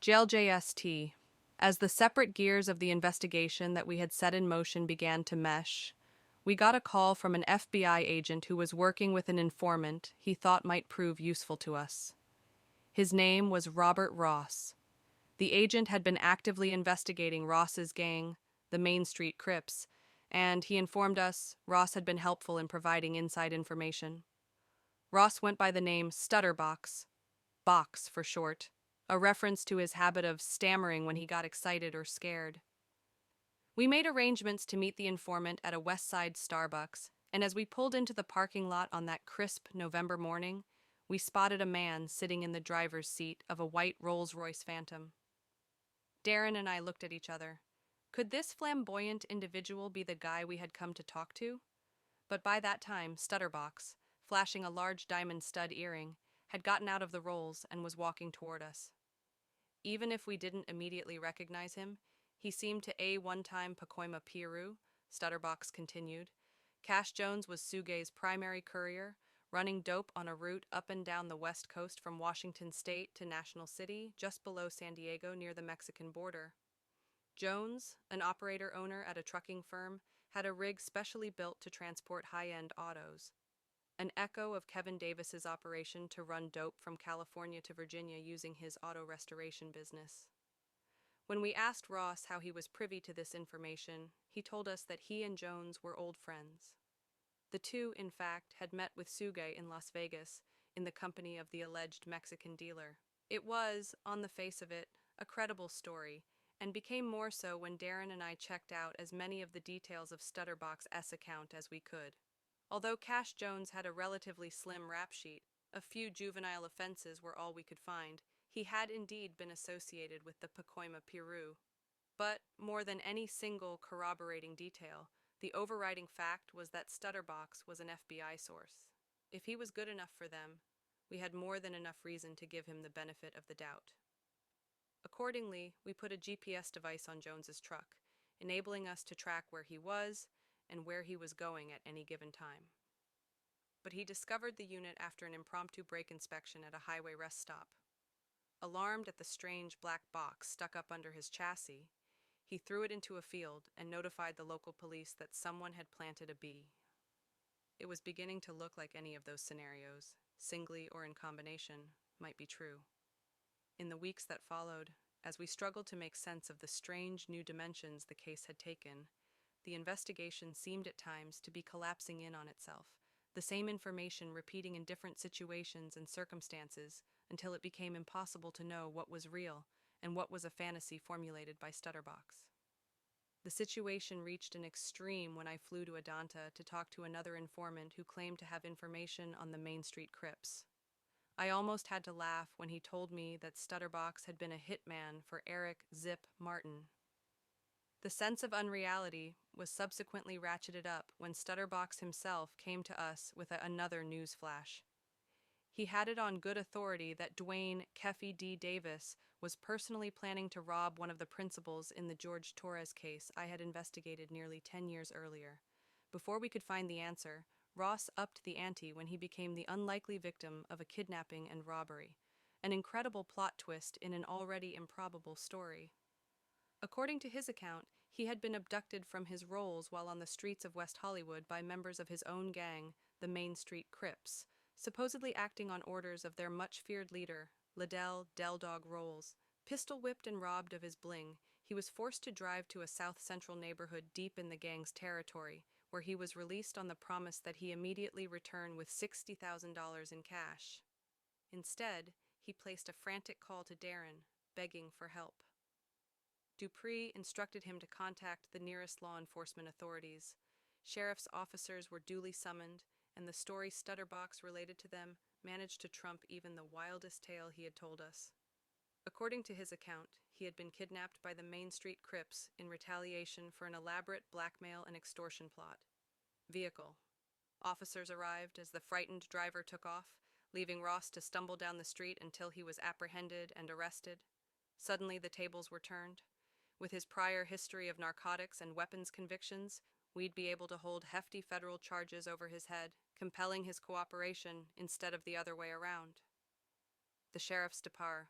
JLJST. As the separate gears of the investigation that we had set in motion began to mesh, we got a call from an FBI agent who was working with an informant he thought might prove useful to us. His name was Robert Ross. The agent had been actively investigating Ross's gang, the Main Street Crips, and he informed us Ross had been helpful in providing inside information. Ross went by the name Studdabox, Box for short, a reference to his habit of stammering when he got excited or scared. We made arrangements to meet the informant at a West Side Starbucks, and as we pulled into the parking lot on that crisp November morning, we spotted a man sitting in the driver's seat of a white Rolls-Royce Phantom. Darren and I looked at each other. Could this flamboyant individual be the guy we had come to talk to? But by that time, Studdabox, flashing a large diamond stud earring, had gotten out of the Rolls and was walking toward us. Even if we didn't immediately recognize him, he seemed to one-time Pacoima Piru, Studdabox continued. Cash Jones was Suge's primary courier, running dope on a route up and down the west coast from Washington State to National City, just below San Diego near the Mexican border. Jones, an operator-owner at a trucking firm, had a rig specially built to transport high-end autos. An echo of Kevin Davis's operation to run dope from California to Virginia using his auto restoration business. When we asked Ross how he was privy to this information, he told us that he and Jones were old friends. The two, in fact, had met with Suge in Las Vegas in the company of the alleged Mexican dealer. It was, on the face of it, a credible story, and became more so when Darren and I checked out as many of the details of Studdabox's account as we could. Although Cash Jones had a relatively slim rap sheet, a few juvenile offenses were all we could find, he had indeed been associated with the Pacoima Piru. But, more than any single corroborating detail, the overriding fact was that Studdabox was an FBI source. If he was good enough for them, we had more than enough reason to give him the benefit of the doubt. Accordingly, we put a GPS device on Jones's truck, enabling us to track where he was and where he was going at any given time. But he discovered the unit after an impromptu brake inspection at a highway rest stop. Alarmed at the strange black box stuck up under his chassis, he threw it into a field and notified the local police that someone had planted a bee. It was beginning to look like any of those scenarios, singly or in combination, might be true. In the weeks that followed, as we struggled to make sense of the strange new dimensions the case had taken, the investigation seemed at times to be collapsing in on itself, the same information repeating in different situations and circumstances until it became impossible to know what was real and what was a fantasy formulated by Studdabox. The situation reached an extreme when I flew to Adanta to talk to another informant who claimed to have information on the Main Street Crips. I almost had to laugh when he told me that Studdabox had been a hitman for Eric Zip Martin. The sense of unreality was subsequently ratcheted up when Studdabox himself came to us with another news flash. He had it on good authority that Dwayne Keffy D. Davis was personally planning to rob one of the principals in the George Torres case I had investigated nearly 10 years earlier. Before we could find the answer, Ross upped the ante when he became the unlikely victim of a kidnapping and robbery, an incredible plot twist in an already improbable story. According to his account, he had been abducted from his Rolls while on the streets of West Hollywood by members of his own gang, the Main Street Crips, supposedly acting on orders of their much-feared leader, Liddell Del Dog Rolls. Pistol-whipped and robbed of his bling, he was forced to drive to a south-central neighborhood deep in the gang's territory, where he was released on the promise that he immediately return with $60,000 in cash. Instead, he placed a frantic call to Darren, begging for help. Dupree instructed him to contact the nearest law enforcement authorities. Sheriff's officers were duly summoned, and the story Studdabox related to them managed to trump even the wildest tale he had told us. According to his account, he had been kidnapped by the Main Street Crips in retaliation for an elaborate blackmail and extortion plot. Vehicle. Officers arrived as the frightened driver took off, leaving Ross to stumble down the street until he was apprehended and arrested. Suddenly the tables were turned. With his prior history of narcotics and weapons convictions, we'd be able to hold hefty federal charges over his head, compelling his cooperation instead of the other way around. The sheriff's depart